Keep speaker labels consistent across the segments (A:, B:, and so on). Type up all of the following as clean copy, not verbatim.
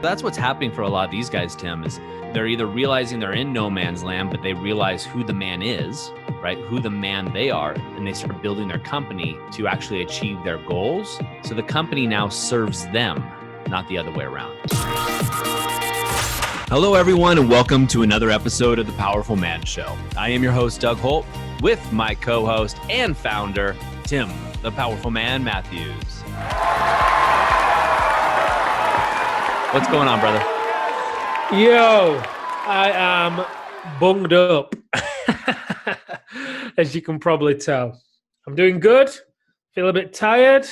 A: That's what's happening for a lot of these guys, Tim, is they're either realizing they're in no man's land, but they realize who the man is, right? Who the man they are, and they start building their company to actually achieve their goals. So the company now serves them, not the other way around. Hello, everyone, and welcome to another episode of The Powerful Man Show. I am your host, Doug Holt, with my co-host and founder, Tim, the Powerful Man Matthews. What's going on, brother?
B: Yo, I am bunged up, as you can probably tell. I'm doing good, feel a bit tired,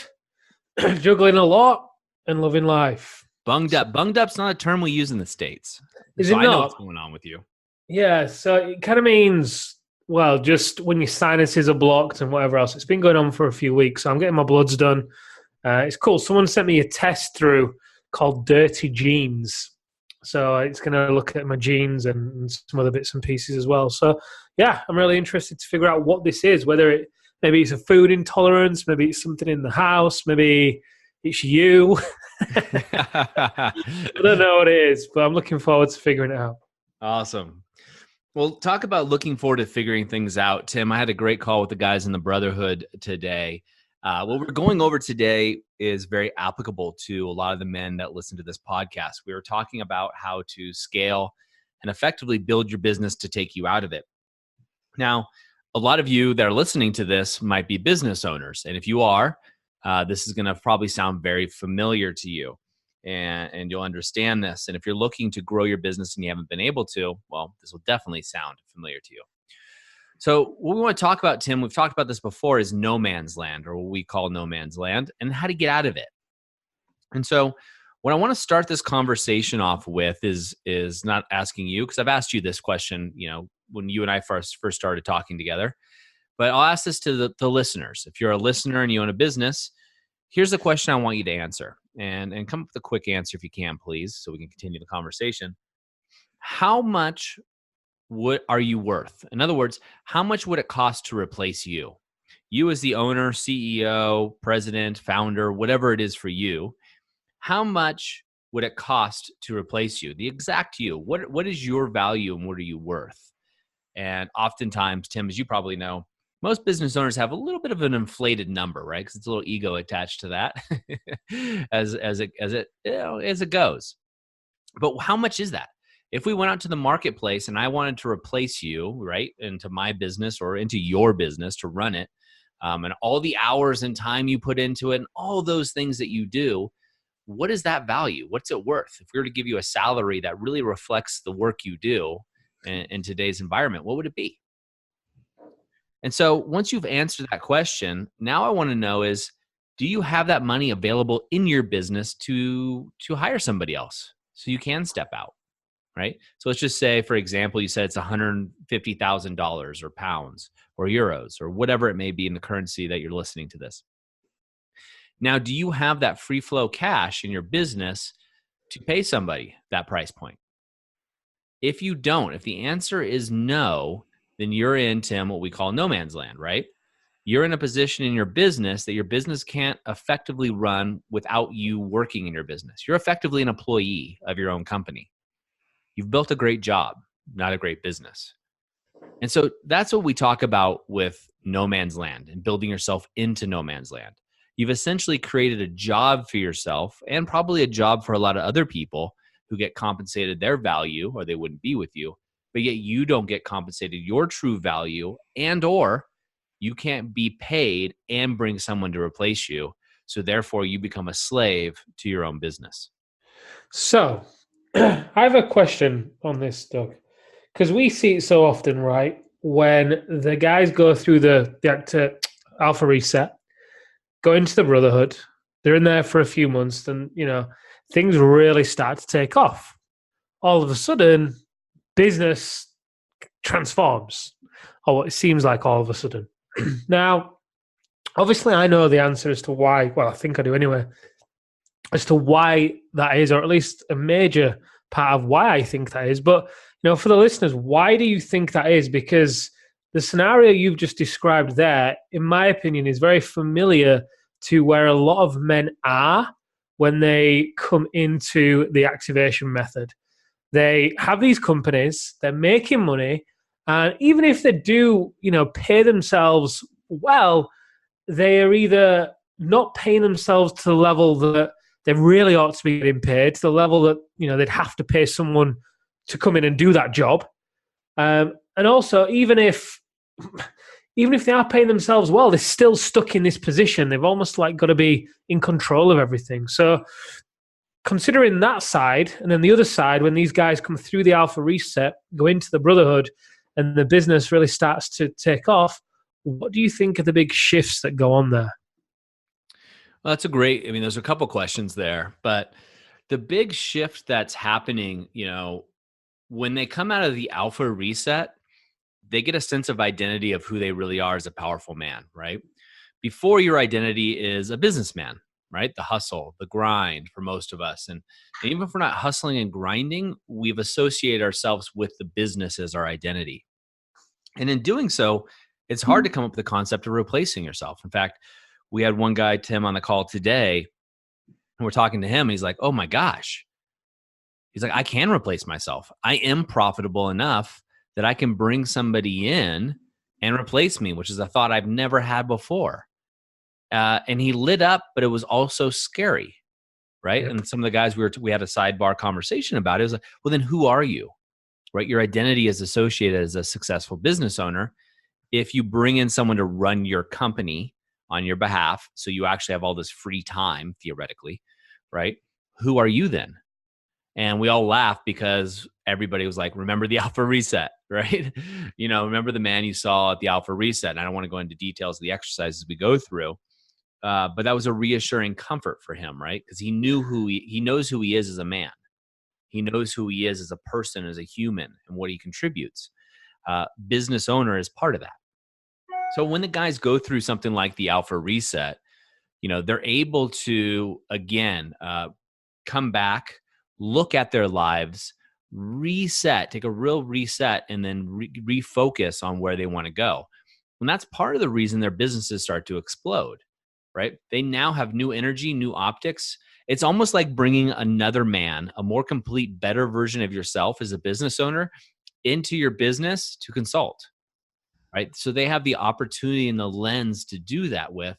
B: juggling a lot, and loving life.
A: Bunged up. Bunged up's not a term we use in the States.
B: Is
A: so
B: it
A: I know
B: not?
A: what's going on with you.
B: Yeah, so it kind of means, well, just when your sinuses are blocked and whatever else. It's been going on for a few weeks, so I'm getting my bloods done. It's cool. Someone sent me a test through called Dirty Genes. So it's going to look at my genes and some other bits and pieces as well. So, yeah, I'm really interested to figure out what this is, whether maybe it's a food intolerance, maybe it's something in the house, maybe it's you. I don't know what it is, but I'm looking forward to figuring it out.
A: Awesome. Well, talk about looking forward to figuring things out. Tim, I had a great call with the guys in the Brotherhood today. What we're going over today is very applicable to a lot of the men that listen to this podcast. We were talking about how to scale and effectively build your business to take you out of it. Now, a lot of you that are listening to this might be business owners. And if you are, this is going to probably sound very familiar to you. And you'll understand this. And if you're looking to grow your business and you haven't been able to, well, this will definitely sound familiar to you. So what we want to talk about, Tim, we've talked about this before, is no man's land, or what we call no man's land, and how to get out of it. And so what I want to start this conversation off with is not asking you, because I've asked you this question, when you and I first started talking together, but I'll ask this to the listeners. If you're a listener and you own a business, here's the question I want you to answer, and come up with a quick answer if you can, please, so we can continue the conversation. How much are you worth? In other words, how much would it cost to replace you? You as the owner, CEO, president, founder, whatever it is for you, how much would it cost to replace you? The exact you. What is your value and what are you worth? And oftentimes, Tim, as you probably know, most business owners have a little bit of an inflated number, right? Because it's a little ego attached to that as it goes. But how much is that? If we went out to the marketplace and I wanted to replace you, right, into my business or into your business to run it, and all the hours and time you put into it and all those things that you do, what is that value? What's it worth? If we were to give you a salary that really reflects the work you do in today's environment, what would it be? And so once you've answered that question, now I want to know is, do you have that money available in your business to hire somebody else so you can step out? Right? So let's just say, for example, you said it's $150,000 or pounds or euros or whatever it may be in the currency that you're listening to this. Now, do you have that free flow cash in your business to pay somebody that price point? If you don't, if the answer is no, then you're in, Tim, what we call no man's land, right? You're in a position in your business that your business can't effectively run without you working in your business. You're effectively an employee of your own company. You've built a great job, not a great business. And so that's what we talk about with no man's land and building yourself into no man's land. You've essentially created a job for yourself and probably a job for a lot of other people who get compensated their value or they wouldn't be with you, but yet you don't get compensated your true value and or you can't be paid and bring someone to replace you. So therefore you become a slave to your own business.
B: So I have a question on this, Doug, because we see it so often, right? When the guys go through the alpha reset, go into the Brotherhood, they're in there for a few months, and things really start to take off. All of a sudden, business transforms, or what it seems like all of a sudden. Now, obviously, I know the answer as to why. Well, I think I do anyway. As to why that is, or at least a major part of why I think that is. But, for the listeners, why do you think that is? Because the scenario you've just described there, in my opinion, is very familiar to where a lot of men are when they come into the activation method. They have these companies, they're making money, and even if they do, pay themselves well, they are either not paying themselves to the level that they really ought to be getting paid, to the level that they'd have to pay someone to come in and do that job. And also, even if they are paying themselves well, they're still stuck in this position. They've almost like got to be in control of everything. So considering that side, and then the other side, when these guys come through the alpha reset, go into the brotherhood, and the business really starts to take off, what do you think are the big shifts that go on there?
A: Well, there's a couple questions there, but the big shift that's happening, when they come out of the alpha reset, they get a sense of identity of who they really are as a powerful man, right? Before, your identity is a businessman, right? The hustle, the grind for most of us. And even if we're not hustling and grinding, we've associated ourselves with the business as our identity. And in doing so, it's hard to come up with the concept of replacing yourself. In fact, we had one guy, Tim, on the call today, and we're talking to him. And he's like, oh my gosh. He's like, I can replace myself. I am profitable enough that I can bring somebody in and replace me, which is a thought I've never had before. And he lit up, but it was also scary, right? Yep. And some of the guys we had a sidebar conversation about it. It was like, well, then who are you, right? Your identity is associated as a successful business owner. If you bring in someone to run your company on your behalf, so you actually have all this free time, theoretically, right? Who are you then? And we all laughed because everybody was like, remember the alpha reset, right? Remember the man you saw at the alpha reset. And I don't want to go into details of the exercises we go through. But that was a reassuring comfort for him, right? Because he knows who he is as a man. He knows who he is as a person, as a human, and what he contributes. Business owner is part of that. So when the guys go through something like the alpha reset, they're able to, again, come back, look at their lives, reset, take a real reset, and then refocus on where they want to go. And that's part of the reason their businesses start to explode, right? They now have new energy, new optics. It's almost like bringing another man, a more complete, better version of yourself as a business owner into your business to consult, right? So they have the opportunity and the lens to do that with.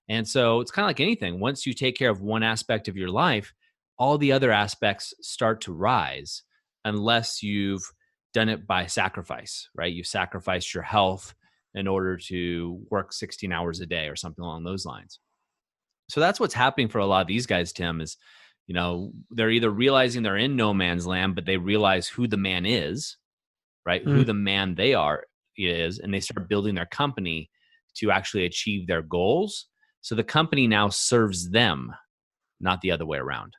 A: And so it's kind of like anything. Once you take care of one aspect of your life, all the other aspects start to rise, unless you've done it by sacrifice, right? You've sacrificed your health in order to work 16 hours a day or something along those lines. So that's what's happening for a lot of these guys, Tim, is, they're either realizing they're in no man's land, but they realize who the man is, right? Who the man they are is, and they start building their company to actually achieve their goals. So the company now serves them, not the other way around.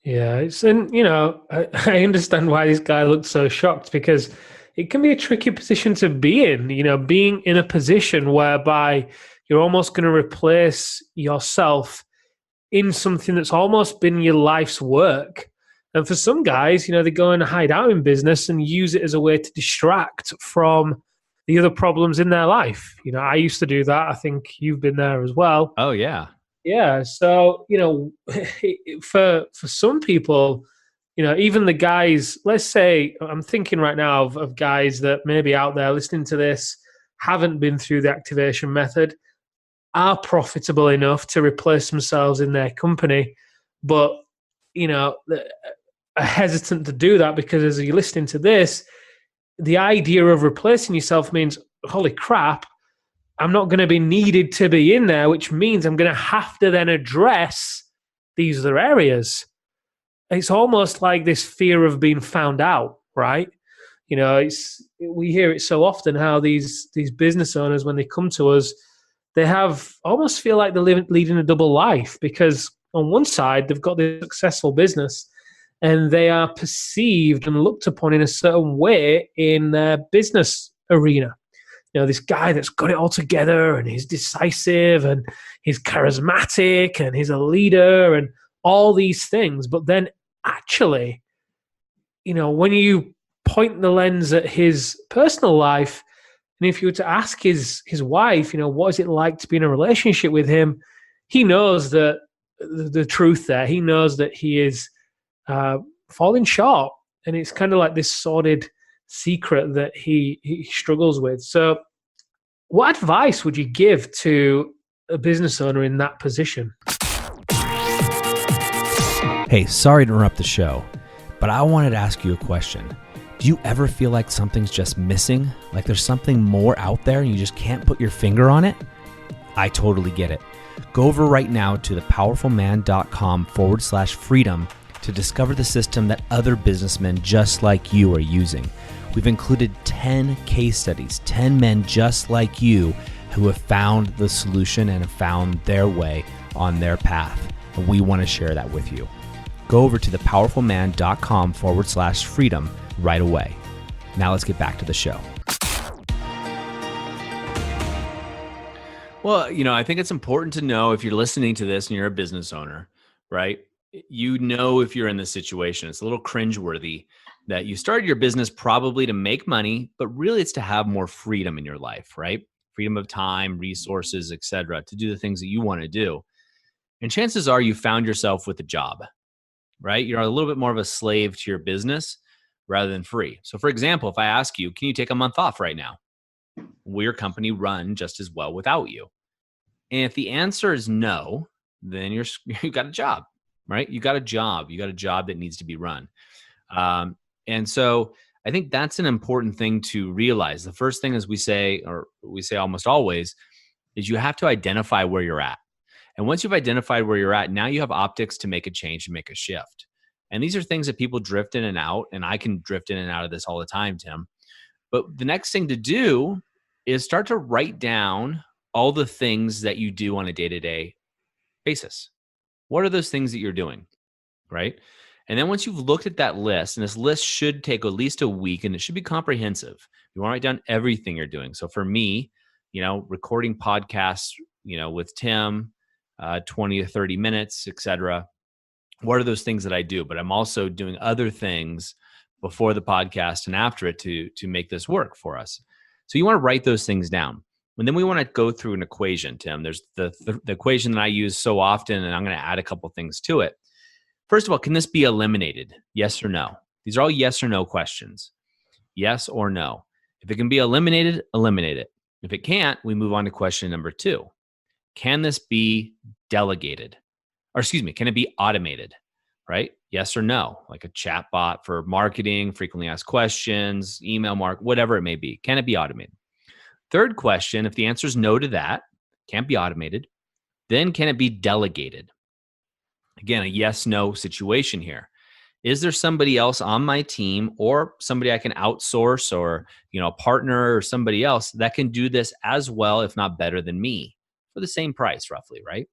B: Yeah, I understand why this guy looked so shocked, because it can be a tricky position to be in, being in a position whereby you're almost going to replace yourself in something that's almost been your life's work. And for some guys, they go and hide out in business and use it as a way to distract from the other problems in their life. I used to do that. I think you've been there as well.
A: Oh, yeah.
B: Yeah. So, for some people, even the guys, let's say, I'm thinking right now of guys that may be out there listening to this, haven't been through the activation method, are profitable enough to replace themselves in their company, but, are hesitant to do that because as you're listening to this, the idea of replacing yourself means, holy crap, I'm not going to be needed to be in there, which means I'm going to have to then address these other areas. It's almost like this fear of being found out, right? We hear it so often how these business owners, when they come to us, they almost feel like they're leading a double life, because on one side, they've got this successful business and they are perceived and looked upon in a certain way in their business arena. This guy that's got it all together and he's decisive and he's charismatic and he's a leader and all these things. But then actually, when you point the lens at his personal life, and if you were to ask his wife, what is it like to be in a relationship with him, he knows that the truth there. He knows that he is falling short, and it's kind of like this sordid secret that he struggles with. So, what advice would you give to a business owner in that position?
C: Hey, sorry to interrupt the show, but I wanted to ask you a question. Do you ever feel like something's just missing? Like there's something more out there and you just can't put your finger on it? I totally get it. Go over right now to thepowerfulman.com/freedom to discover the system that other businessmen just like you are using. We've included 10 case studies, 10 men just like you who have found the solution and have found their way on their path. And we want to share that with you. Go over to thepowerfulman.com/freedom right away. Now let's get back to the show.
A: Well, I think it's important to know if you're listening to this and you're a business owner, right? You know, if you're in this situation, it's a little cringeworthy that you started your business probably to make money, but really it's to have more freedom in your life, right? Freedom of time, resources, etc., to do the things that you want to do. And chances are you found yourself with a job, right? You're a little bit more of a slave to your business rather than free. So for example, if I ask you, can you take a month off right now? Will your company run just as well without you? And if the answer is no, then you got a job, right? You got a job. You got a job that needs to be run. And so I think that's an important thing to realize. The first thing, as we say almost always, is you have to identify where you're at. And once you've identified where you're at, now you have optics to make a change and make a shift. And these are things that people drift in and out, and I can drift in and out of this all the time, Tim. But the next thing to do is start to write down all the things that you do on a day-to-day basis. What are those things that you're doing, right? And then once you've looked at that list, and this list should take at least a week, and it should be comprehensive. You want to write down everything you're doing. So for me, recording podcasts, with Tim, 20 to 30 minutes, etc. What are those things that I do? But I'm also doing other things before the podcast and after it to make this work for us. So you want to write those things down. And then we want to go through an equation, Tim. There's the equation that I use so often, and I'm going to add a couple things to it. First of all, can this be eliminated? Yes or no? These are all yes or no questions. Yes or no. If it can be eliminated, eliminate it. If it can't, we move on to question number 2. Can this be delegated? Can it be automated? Right? Yes or no? Like a chat bot for marketing, frequently asked questions, email whatever it may be. Can it be automated? Third question, if the answer is no to that, can't be automated, then can it be delegated? Again, a yes-no situation here. Is there somebody else on my team or somebody I can outsource or, a partner or somebody else that can do this as well, if not better than me for the same price roughly, right?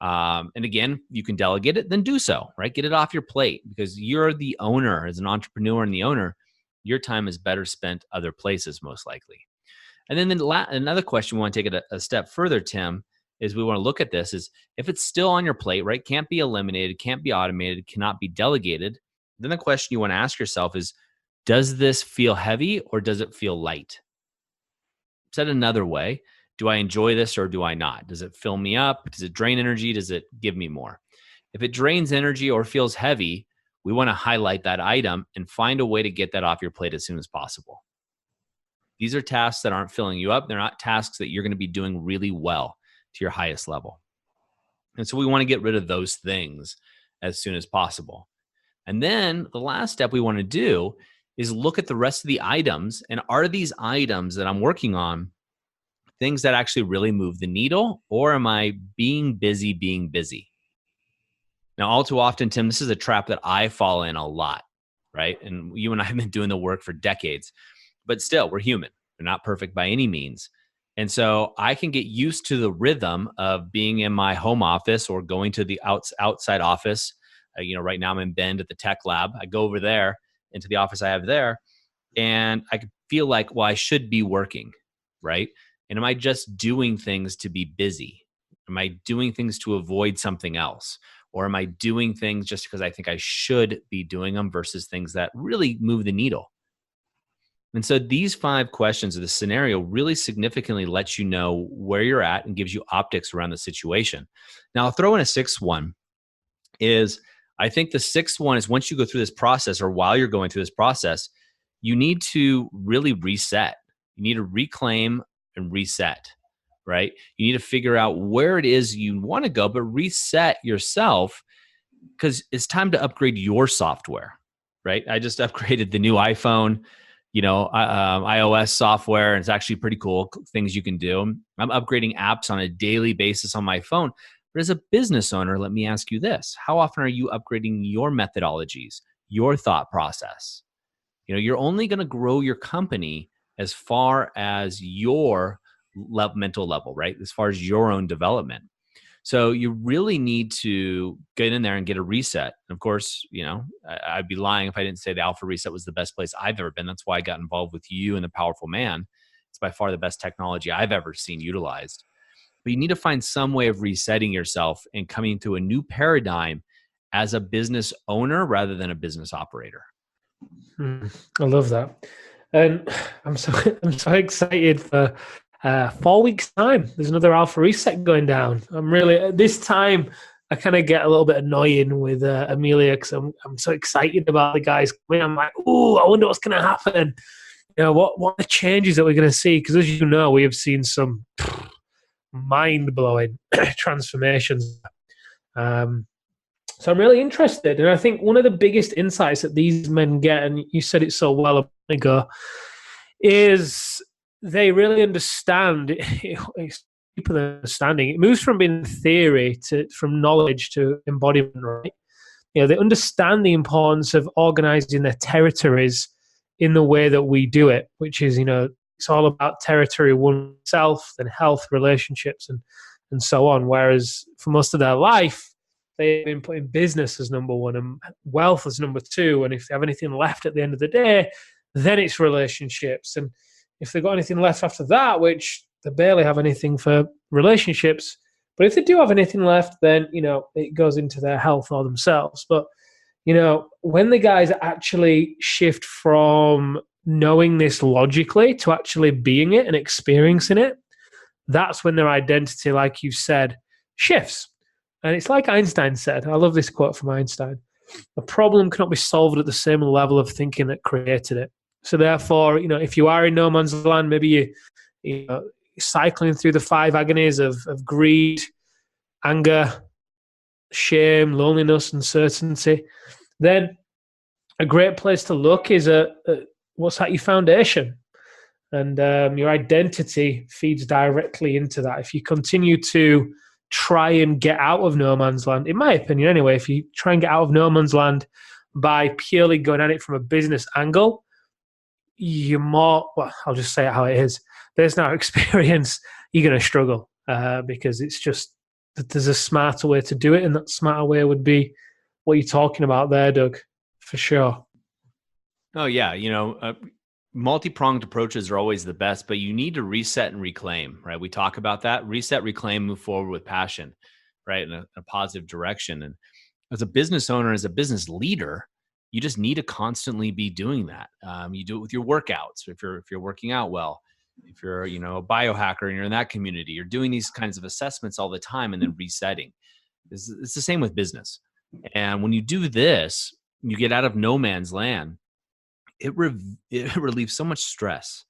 A: And again, you can delegate it, then do so, right? Get it off your plate because you're the owner as an entrepreneur and the owner. Your time is better spent other places, most likely. And then another question we want to take it a step further, Tim, is we want to look at this is if it's still on your plate, right? Can't be eliminated, can't be automated, cannot be delegated. Then the question you want to ask yourself is, does this feel heavy or does it feel light? Said another way, do I enjoy this or do I not? Does it fill me up? Does it drain energy? Does it give me more? If it drains energy or feels heavy, we want to highlight that item and find a way to get that off your plate as soon as possible. These are tasks that aren't filling you up. They're not tasks that you're going to be doing really well to your highest level. And so we want to get rid of those things as soon as possible. And then the last step we want to do is look at the rest of the items. And are these items that I'm working on things that actually really move the needle, or am I being busy? Now, all too often, Tim, this is a trap that I fall in a lot, right? And you and I have been doing the work for decades, but still, we're human. We're not perfect by any means. And so I can get used to the rhythm of being in my home office or going to the outside office. Right now I'm in Bend at the tech lab. I go over there into the office I have there, and I could feel like, well, I should be working, right? And am I just doing things to be busy? Am I doing things to avoid something else? Or am I doing things just because I think I should be doing them versus things that really move the needle? And so these 5 questions of the scenario really significantly lets you know where you're at and gives you optics around the situation. Now, I'll throw in a 6th one is I think the 6th one is once you go through this process or while you're going through this process, you need to really reset. You need to reclaim and reset, right? You need to figure out where it is you want to go, but reset yourself because it's time to upgrade your software, right? I just upgraded the new iPhone, iOS software, and it's actually pretty cool things you can do. I'm upgrading apps on a daily basis on my phone. But as a business owner, let me ask you this. How often are you upgrading your methodologies, your thought process? You're only going to grow your company as far as your mental level, right? As far as your own development. So you really need to get in there and get a reset. And of course, I'd be lying if I didn't say the Alpha Reset was the best place I've ever been. That's why I got involved with you and the Powerful Man. It's by far the best technology I've ever seen utilized. But you need to find some way of resetting yourself and coming to a new paradigm as a business owner rather than a business operator.
B: I love that. And I'm so excited for 4 weeks' time. There's another Alpha Reset going down. I'm really, this time, I kind of get a little bit annoying with Amelia because I'm so excited about the guys coming. I'm like, oh, I wonder what's going to happen. What are the changes that we're going to see? Because as you know, we have seen some mind-blowing transformations. So I'm really interested. And I think one of the biggest insights that these men get, and you said it so well a minute ago, is they really understand. It's deeper than understanding. It moves from being theory from knowledge to embodiment, right? They understand the importance of organizing their territories in the way that we do it, which is, it's all about territory, oneself, then health, relationships, and so on. Whereas for most of their life, they've been putting business as number one and wealth as number two. And if they have anything left at the end of the day, then it's relationships. And if they've got anything left after that, which they barely have anything for relationships, but if they do have anything left, then, it goes into their health or themselves. But, when the guys actually shift from knowing this logically to actually being it and experiencing it, that's when their identity, like you said, shifts. And it's like Einstein said, I love this quote from Einstein, a problem cannot be solved at the same level of thinking that created it. So therefore, if you are in no man's land, maybe you're cycling through the 5 agonies of greed, anger, shame, loneliness, uncertainty, then a great place to look is at what's at your foundation. And your identity feeds directly into that. If you continue to try and get out of no man's land, in my opinion anyway, if you try and get out of no man's land by purely going at it from a business angle, you're more, well, I'll just say it how it is. There's no experience, you're going to struggle because it's just that there's a smarter way to do it, and that smarter way would be what you're talking about there, Doug, for sure.
A: Oh, yeah. Multi-pronged approaches are always the best, but you need to reset and reclaim, right? We talk about that. Reset, reclaim, move forward with passion, right? In a positive direction. And as a business owner, as a business leader, you just need to constantly be doing that. You do it with your workouts. If you're working out well, if you're, a biohacker and you're in that community, you're doing these kinds of assessments all the time and then resetting. It's the same with business. And when you do this, you get out of no man's land. It relieves so much stress,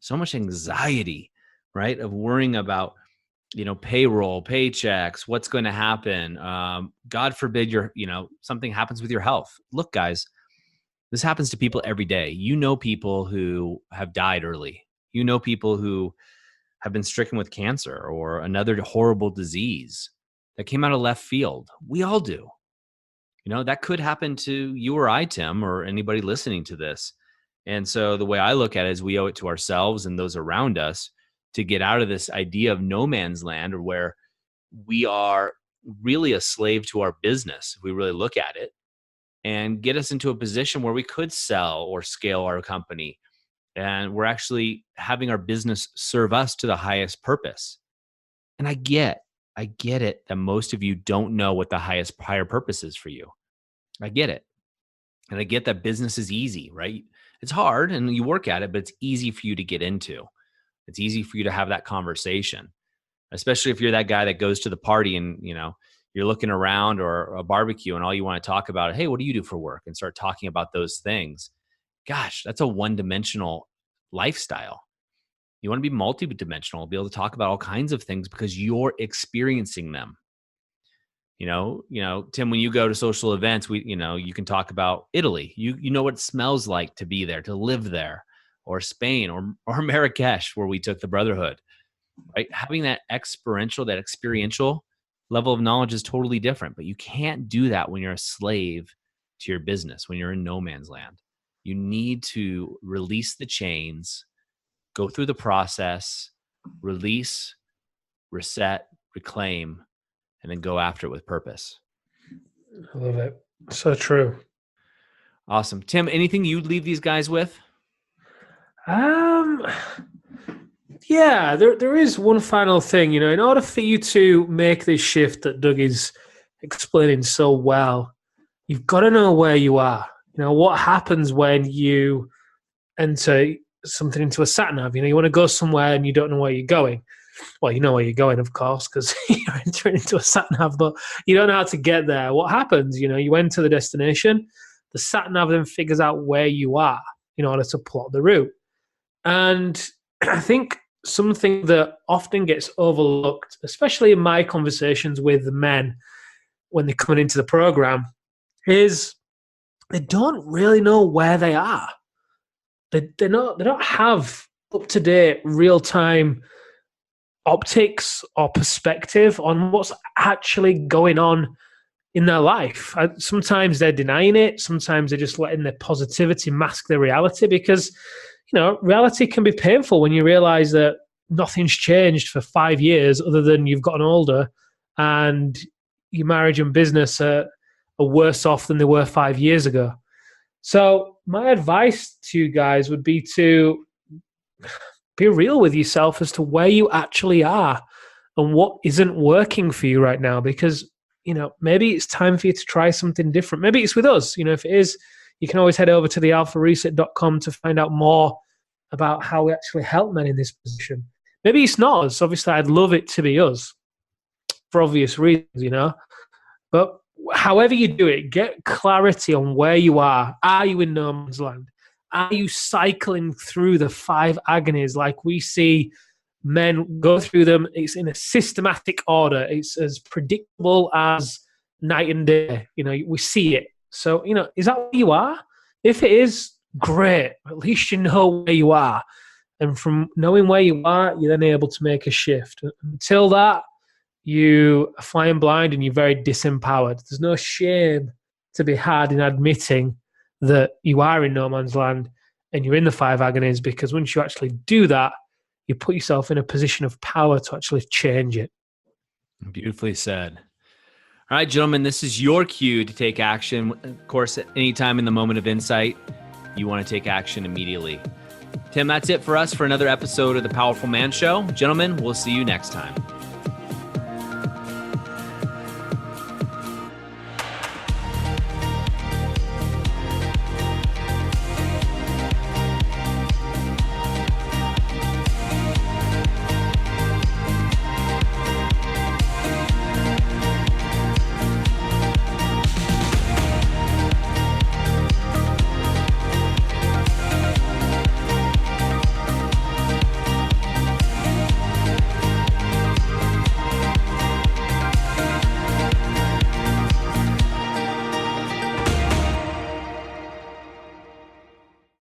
A: so much anxiety, right? Of worrying about, payroll, paychecks, what's going to happen. God forbid something happens with your health. Look, guys, this happens to people every day. People who have died early. People who have been stricken with cancer or another horrible disease that came out of left field. We all do. That could happen to you or I, Tim, or anybody listening to this. And so the way I look at it is we owe it to ourselves and those around us to get out of this idea of no man's land, or where we are really a slave to our business, if we really look at it, and get us into a position where we could sell or scale our company. And we're actually having our business serve us to the highest purpose. And I get it that most of you don't know what the higher purpose is for you. I get it. And I get that business is easy, right? It's hard and you work at it, but it's easy for you to get into. It's easy for you to have that conversation, especially if you're that guy that goes to the party and, you're looking around or a barbecue and all you want to talk about, hey, what do you do for work? And start talking about those things. Gosh, that's a one-dimensional lifestyle. You want to be multi-dimensional, be able to talk about all kinds of things because you're experiencing them. Tim, when you go to social events, you can talk about Italy. You know what it smells like to be there, to live there, or Spain or Marrakesh, where we took the brotherhood, right? Having that experiential level of knowledge is totally different, but you can't do that when you're a slave to your business, when you're in no man's land. You need to release the chains, go through the process, release, reset, reclaim, and then go after it with purpose.
B: I love it. So true.
A: Awesome. Tim, anything you'd leave these guys with?
B: Yeah, there is one final thing. In order for you to make this shift that Doug is explaining so well, you've got to know where you are. What happens when you enter something into a sat nav? You want to go somewhere and you don't know where you're going. Well, you know where you're going, of course, because you're entering into a sat nav, but you don't know how to get there. What happens? You enter the destination, the sat nav then figures out where you are in order to plot the route. And I think something that often gets overlooked, especially in my conversations with the men when they're coming into the program, is they don't really know where they are. They don't have up-to-date, real-time optics or perspective on what's actually going on in their life. Sometimes they're denying it. Sometimes they're just letting their positivity mask their reality because, reality can be painful when you realize that nothing's changed for 5 years other than you've gotten older and your marriage and business are worse off than they were 5 years ago. So my advice to you guys would be to be real with yourself as to where you actually are and what isn't working for you right now, because, maybe it's time for you to try something different. Maybe it's with us. If it is, you can always head over to thealphareset.com to find out more about how we actually help men in this position. Maybe it's not us. Obviously, I'd love it to be us for obvious reasons, But however you do it, get clarity on where you are. Are you in no man's land? Are you cycling through the 5 agonies like we see men go through them? It's in a systematic order. It's as predictable as night and day. We see it. So, is that where you are? If it is, great. At least you know where you are. And from knowing where you are, you're then able to make a shift. Until that, you are flying blind and you're very disempowered. There's no shame to be had in admitting that you are in no man's land and you're in the 5 agonies, because once you actually do that, you put yourself in a position of power to actually change it.
A: Beautifully said. All right, gentlemen, this is your cue to take action. Of course, at any time in the moment of insight, you want to take action immediately. Tim, that's it for us for another episode of The Powerful Man Show. Gentlemen, we'll see you next time.